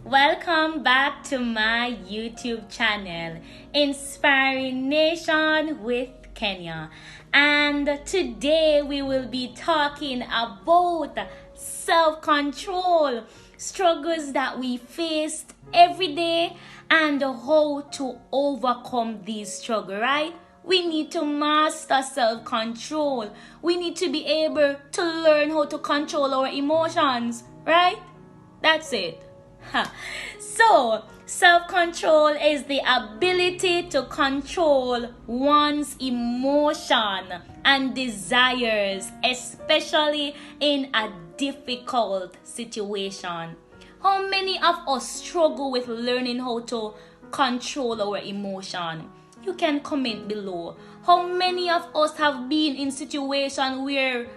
Welcome back to my YouTube channel, Inspiring Nation with Kenya. And today we will be talking about self-control, struggles that we faced every day, and how to overcome these struggles, right? We need to master self-control. We need to be able to learn how to control our emotions, right? That's it. So, self-control is the ability to control one's emotion and desires, especially in a difficult situation. How many of us struggle with learning how to control our emotion? You can comment below. How many of us have been in situations where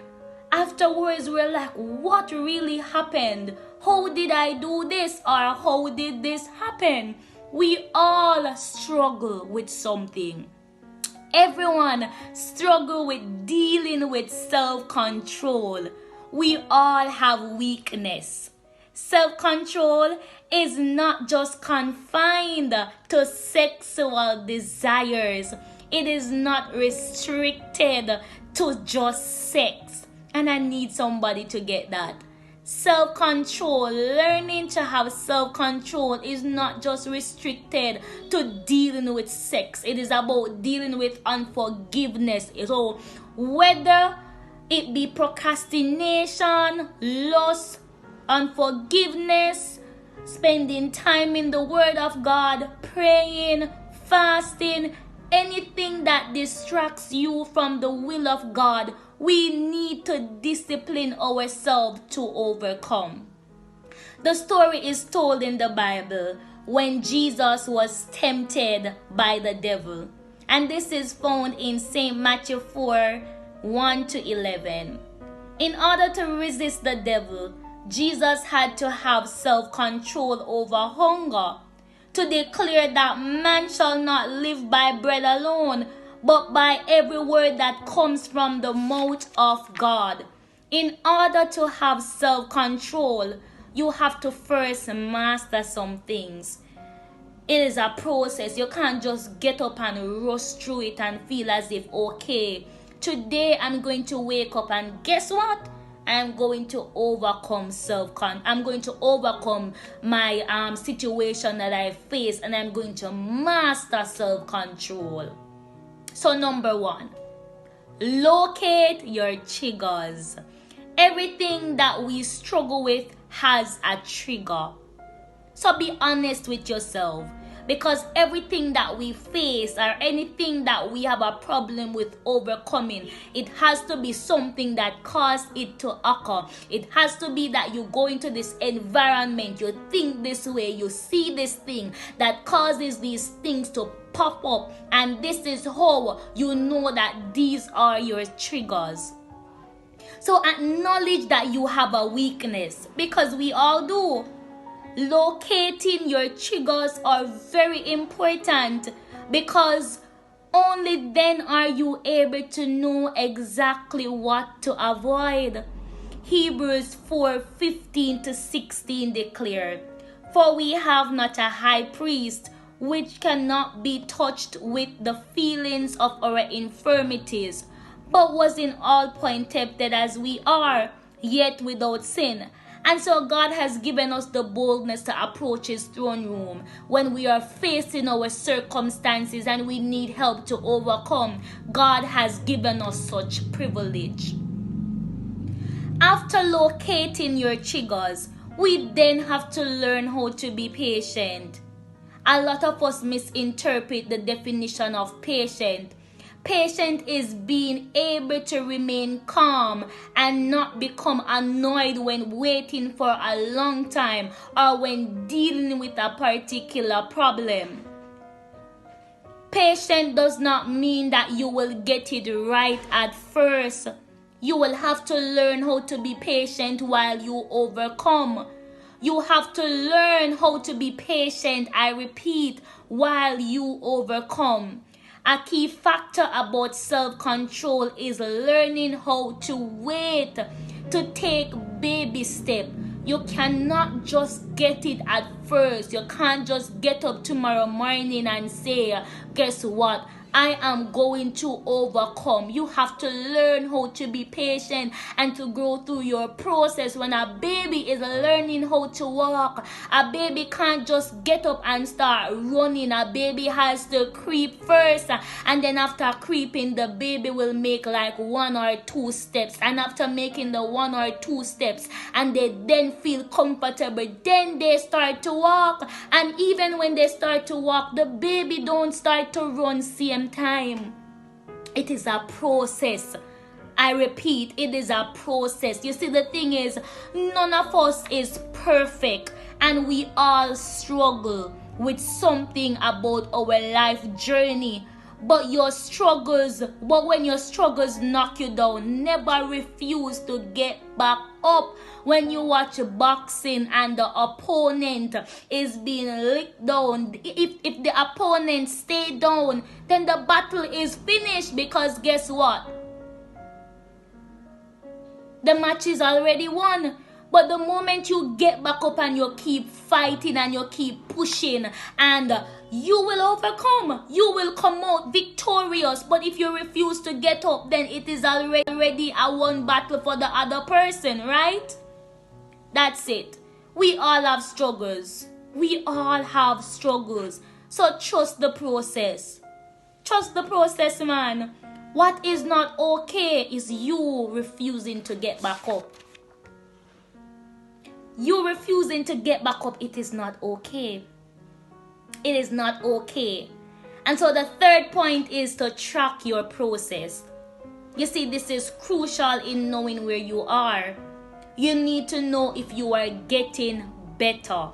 afterwards we're like, what really happened? How did I do this? Or how did this happen? We all struggle with something. Everyone struggle with dealing with self-control. We all have weakness. Self-control is not just confined to sexual desires. It is not restricted to just sex. And I need somebody to get that. Self-control, learning to have self-control is not just restricted to dealing with sex. It is about dealing with unforgiveness. So whether it be procrastination, lust, unforgiveness, spending time in the Word of God, praying, fasting, anything that distracts you from the will of God, we need to discipline ourselves to overcome. The story is told in the Bible when Jesus was tempted by the devil. And this is found in St. Matthew 4, 1-11. In order to resist the devil, Jesus had to have self-control over hunger, to declare that man shall not live by bread alone, but by every word that comes from the mouth of God. In order to have self-control, you have to first master some things. It is a process. You can't just get up and rush through it and feel as if, okay, today I'm going to wake up and guess what? I'm going to overcome I'm going to overcome my situation that I face, and I'm going to master self-control. So number 1, locate your triggers. Everything that we struggle with has a trigger. So be honest with yourself, because everything that we face or anything that we have a problem with overcoming, it has to be something that caused it to occur. It has to be that you go into this environment, you think this way, you see this thing that causes these things to pop up, and this is how you know that these are your triggers. So acknowledge that you have a weakness, because we all do. Locating your triggers are very important, because only then are you able to know exactly what to avoid. Hebrews 4:15-16 declare, "For we have not a high priest which cannot be touched with the feelings of our infirmities, but was in all point tempted as we are, yet without sin." And so God has given us the boldness to approach His throne room when we are facing our circumstances and we need help to overcome. God has given us such privilege. After locating your triggers, we then have to learn how to be patient. A lot of us misinterpret the definition of patient. Patient is being able to remain calm and not become annoyed when waiting for a long time or when dealing with a particular problem. Patient does not mean that you will get it right at first. You will have to learn how to be patient while you overcome. You have to learn how to be patient, I repeat, while you overcome. A key factor about self-control is learning how to wait, to take baby steps, You cannot just get it at first. You can't just get up tomorrow morning and say, guess what? I am going to overcome. You have to learn how to be patient and to grow through your process. When a baby is learning how to walk, a baby can't just get up and start running. A baby has to creep first, and then after creeping, the baby will make like 1 or 2 steps, and after making the 1 or 2 steps and they then feel comfortable, then they start to walk. And even when they start to walk, the baby don't start to run same time. It is a process. I repeat, it is a process. You see, the thing is, none of us is perfect, and we all struggle with something about our life journey. But when your struggles knock you down, never refuse to get back up. When you watch boxing and the opponent is being licked down, if the opponent stay down, then the battle is finished, because guess what? The match is already won. But the moment you get back up and you keep fighting and you keep pushing, and you will overcome. You will come out victorious. But if you refuse to get up, then it is already a one battle for the other person, right? That's it. We all have struggles. We all have struggles. So trust the process. Trust the process, man. What is not okay is you refusing to get back up. You refusing to get back up, it is not okay. It is not okay. And so the third point is to track your process. You see, this is crucial in knowing where you are. You need to know if you are getting better.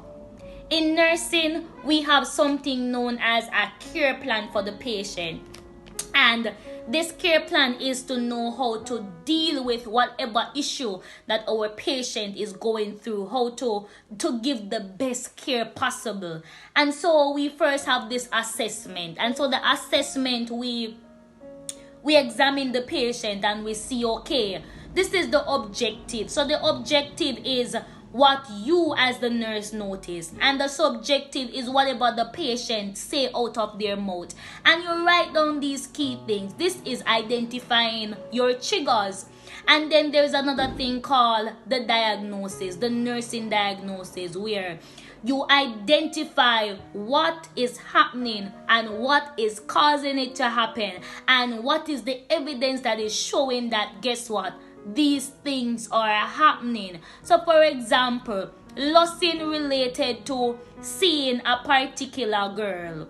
In nursing, we have something known as a care plan for the patient. And this care plan is to know how to deal with whatever issue that our patient is going through, how to give the best care possible. And so we first have this assessment. And so the assessment, we examine the patient and we see, okay, this is the objective. So the objective is what you as the nurse notice, and the subjective is whatever the patient say out of their mouth. And you write down these key things. This is identifying your triggers. And then there's another thing called the diagnosis, the nursing diagnosis, where you identify what is happening and what is causing it to happen, and what is the evidence that is showing that, guess what, these things are happening. So for example, losing related to seeing a particular girl,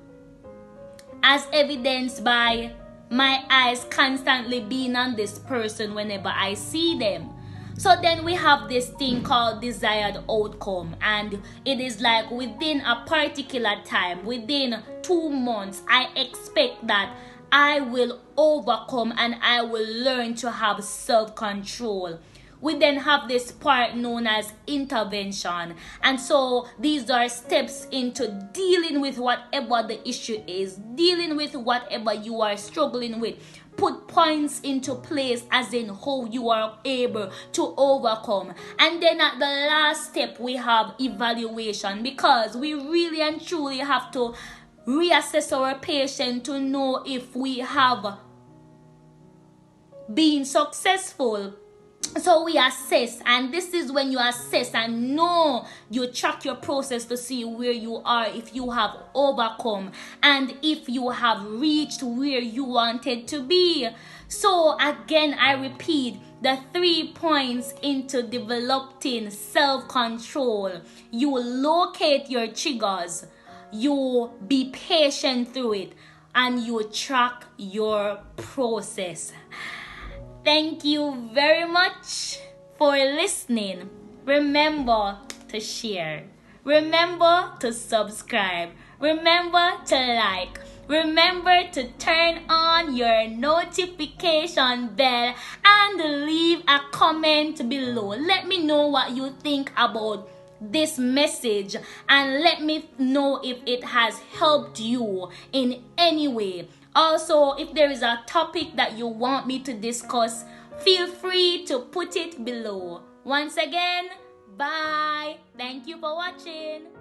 as evidenced by my eyes constantly being on this person whenever I see them. So then we have this thing called desired outcome, and it is like within a particular time, within 2 months, I expect that I will overcome and I will learn to have self-control. We then have this part known as intervention. And so these are steps into dealing with whatever the issue is, dealing with whatever you are struggling with. Put points into place as in how you are able to overcome. And then at the last step, we have evaluation, because we really and truly have to reassess our patient to know if we have been successful. So we assess, and this is when you assess and know, you track your process to see where you are, if you have overcome, and if you have reached where you wanted to be. So again, I repeat, the 3 points into developing self-control: you locate your triggers, you be patient through it, and you track your process. Thank you very much for listening. Remember to share. Remember to subscribe. Remember to like. Remember to turn on your notification bell and leave a comment below. Let me know what you think about this message, and let me know if it has helped you in any way. Also, if there is a topic that you want me to discuss, feel free to put it below. Once again, Bye. Thank you for watching.